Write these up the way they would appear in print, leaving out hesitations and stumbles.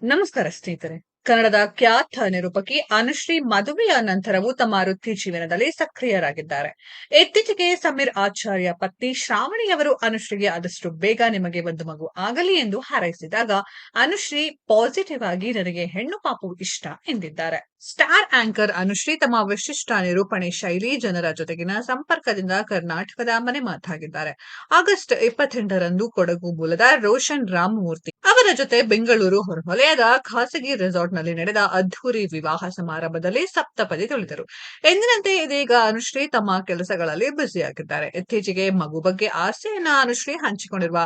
ನಮಸ್ಕಾರ ಸ್ನೇಹಿತರೆ. ಕನ್ನಡದ ಖ್ಯಾತ ನಿರೂಪಕಿ ಅನುಶ್ರೀ ಮದುವೆಯ ನಂತರವೂ ತಮ್ಮ ವೃತ್ತಿ ಜೀವನದಲ್ಲಿ ಸಕ್ರಿಯರಾಗಿದ್ದಾರೆ. ಇತ್ತೀಚೆಗೆ ಸಮೀರ್ ಆಚಾರ್ಯ ಪತ್ನಿ ಶ್ರಾವಣಿಯವರು ಅನುಶ್ರೀಗೆ ಆದಷ್ಟು ಬೇಗ ನಿಮಗೆ ಒಂದು ಮಗು ಆಗಲಿ ಎಂದು ಹಾರೈಸಿದಾಗ ಅನುಶ್ರೀ ಪಾಸಿಟಿವ್ ಆಗಿ ನನಗೆ ಹೆಣ್ಣು ಪಾಪು ಇಷ್ಟ ಎಂದಿದ್ದಾರೆ. ಸ್ಟಾರ್ ಆಂಕರ್ ಅನುಶ್ರೀ ತಮ್ಮ ವಿಶಿಷ್ಟ ನಿರೂಪಣೆ ಶೈಲಿ, ಜನರ ಜೊತೆಗಿನ ಸಂಪರ್ಕದಿಂದ ಕರ್ನಾಟಕದ ಮನೆ ಮಾತಾಗಿದ್ದಾರೆ. ಆಗಸ್ಟ್ 28ರಂದು ಕೊಡಗು ಮೂಲದ ರೋಷನ್ ರಾಮಮೂರ್ತಿ ಅವರ ಜೊತೆ ಬೆಂಗಳೂರು ಹೊರವಲಯದ ಖಾಸಗಿ ರೆಸಾರ್ಟ್ನಲ್ಲಿ ನಡೆದ ಅದ್ಧೂರಿ ವಿವಾಹ ಸಮಾರಂಭದಲ್ಲಿ ಸಪ್ತಪದಿ ತುಳಿದರು. ಎಂದಿನಂತೆ ಇದೀಗ ಅನುಶ್ರೀ ತಮ್ಮ ಕೆಲಸಗಳಲ್ಲಿ ಬ್ಯುಸಿಯಾಗಿದ್ದಾರೆ. ಇತ್ತೀಚೆಗೆ ಮಗು ಬಗ್ಗೆ ಆಸೆಯನ್ನ ಅನುಶ್ರೀ ಹಂಚಿಕೊಂಡಿರುವ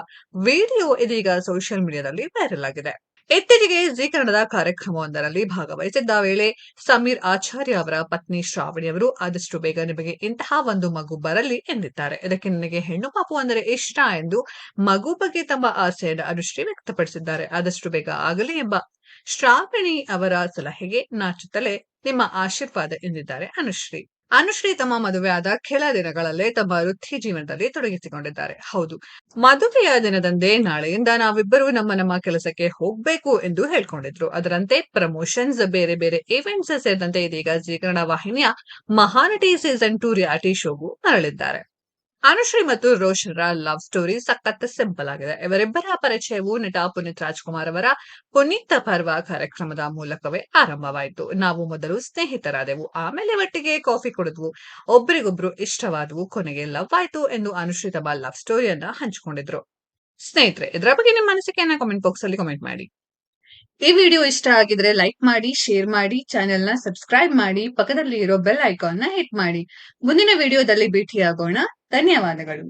ವಿಡಿಯೋ ಇದೀಗ ಸೋಷಿಯಲ್ ಮೀಡಿಯಾದಲ್ಲಿ ವೈರಲ್ ಆಗಿದೆ. ಇತ್ತೀಚೆಗೆ ಜಿ ಕನ್ನಡದ ಕಾರ್ಯಕ್ರಮವೊಂದರಲ್ಲಿ ಭಾಗವಹಿಸಿದ್ದ ವೇಳೆ ಸಮೀರ್ ಆಚಾರ್ಯ ಅವರ ಪತ್ನಿ ಶ್ರಾವಣಿ ಅವರು ಆದಷ್ಟು ಬೇಗ ನಿಮಗೆ ಇಂತಹ ಒಂದು ಮಗು ಬರಲಿ ಎಂದಿದ್ದಾರೆ. ಇದಕ್ಕೆ ನನಗೆ ಹೆಣ್ಣು ಪಾಪು ಅಂದರೆ ಇಷ್ಟ ಎಂದು ಮಗು ಬಗ್ಗೆ ತಮ್ಮ ಆಸೆಯನ್ನು ಅನುಶ್ರೀ ವ್ಯಕ್ತಪಡಿಸಿದ್ದಾರೆ. ಆದಷ್ಟು ಬೇಗ ಆಗಲಿ ಎಂಬ ಶ್ರಾವಣಿ ಅವರ ಸಲಹೆಗೆ ನಾಚುತ್ತಲೇ ನಿಮ್ಮ ಆಶೀರ್ವಾದ ಎಂದಿದ್ದಾರೆ ಅನುಶ್ರೀ. ಅನುಶ್ರೀ ತಮ್ಮ ಮದುವೆಯಾದ ಕೆಲ ದಿನಗಳಲ್ಲೇ ತಮ್ಮ ವೃತ್ತಿ ಜೀವನದಲ್ಲಿ ತೊಡಗಿಸಿಕೊಂಡಿದ್ದಾರೆ. ಹೌದು, ಮದುವೆಯ ದಿನದಂದೇ ನಾಳೆಯಿಂದ ನಾವಿಬ್ಬರು ನಮ್ಮ ಕೆಲಸಕ್ಕೆ ಹೋಗ್ಬೇಕು ಎಂದು ಹೇಳ್ಕೊಂಡಿದ್ರು. ಅದರಂತೆ ಪ್ರಮೋಷನ್ಸ್, ಬೇರೆ ಬೇರೆ ಈವೆಂಟ್ಸ್ ಸೇರಿದಂತೆ ಇದೀಗ ಜಿ ಕನ್ನಡ ವಾಹಿನಿಯ ಮಹಾನಟಿ ಸೀಸನ್ 2 ರಿಯಾಲಿಟಿ ಶೋಗೂ ಮರಳಿದ್ದಾರೆ. ಅನುಶ್ರೀ ಮತ್ತು ರೋಷನ್ರ ಲವ್ ಸ್ಟೋರಿ ಸಖತ್ ಸಿಂಪಲ್ ಆಗಿದೆ. ಇವರಿಬ್ಬರ ಪರಿಚಯವು ನಟ ಪುನೀತ್ ರಾಜ್ಕುಮಾರ್ ಅವರ ಪುನೀತ ಪರ್ವ ಕಾರ್ಯಕ್ರಮದ ಮೂಲಕವೇ ಆರಂಭವಾಯಿತು. ನಾವು ಮೊದಲು ಸ್ನೇಹಿತರಾದೆವು, ಆಮೇಲೆ ಒಟ್ಟಿಗೆ ಕಾಫಿ ಕುಡಿದ್ವು, ಒಬ್ರಿಗೊಬ್ರು ಇಷ್ಟವಾದವು, ಕೊನೆಗೆ ಲವ್ ಆಯ್ತು ಎಂದು ಅನುಶ್ರೀ ತಮ್ಮ ಲವ್ ಸ್ಟೋರಿಯನ್ನ ಹಂಚಿಕೊಂಡಿದ್ರು. ಸ್ನೇಹಿತರೆ, ಇದರ ಬಗ್ಗೆ ನಿಮ್ಮ ಅನಿಸಿಕೆಯನ್ನ ಕಾಮೆಂಟ್ ಬಾಕ್ಸ್ ಅಲ್ಲಿ ಕಾಮೆಂಟ್ ಮಾಡಿ. ಈ ವಿಡಿಯೋ ಇಷ್ಟ ಆಗಿದ್ರೆ ಲೈಕ್ ಮಾಡಿ, ಶೇರ್ ಮಾಡಿ, ಚಾನೆಲ್ ನ ಸಬ್ಸ್ಕ್ರೈಬ್ ಮಾಡಿ, ಪಕ್ಕದಲ್ಲಿ ಇರೋ ಬೆಲ್ ಐಕಾನ್ ನ ಹಿಟ್ ಮಾಡಿ. ಮುಂದಿನ ವಿಡಿಯೋದಲ್ಲಿ ಭೇಟಿಯಾಗೋಣ. ಧನ್ಯವಾದಗಳು.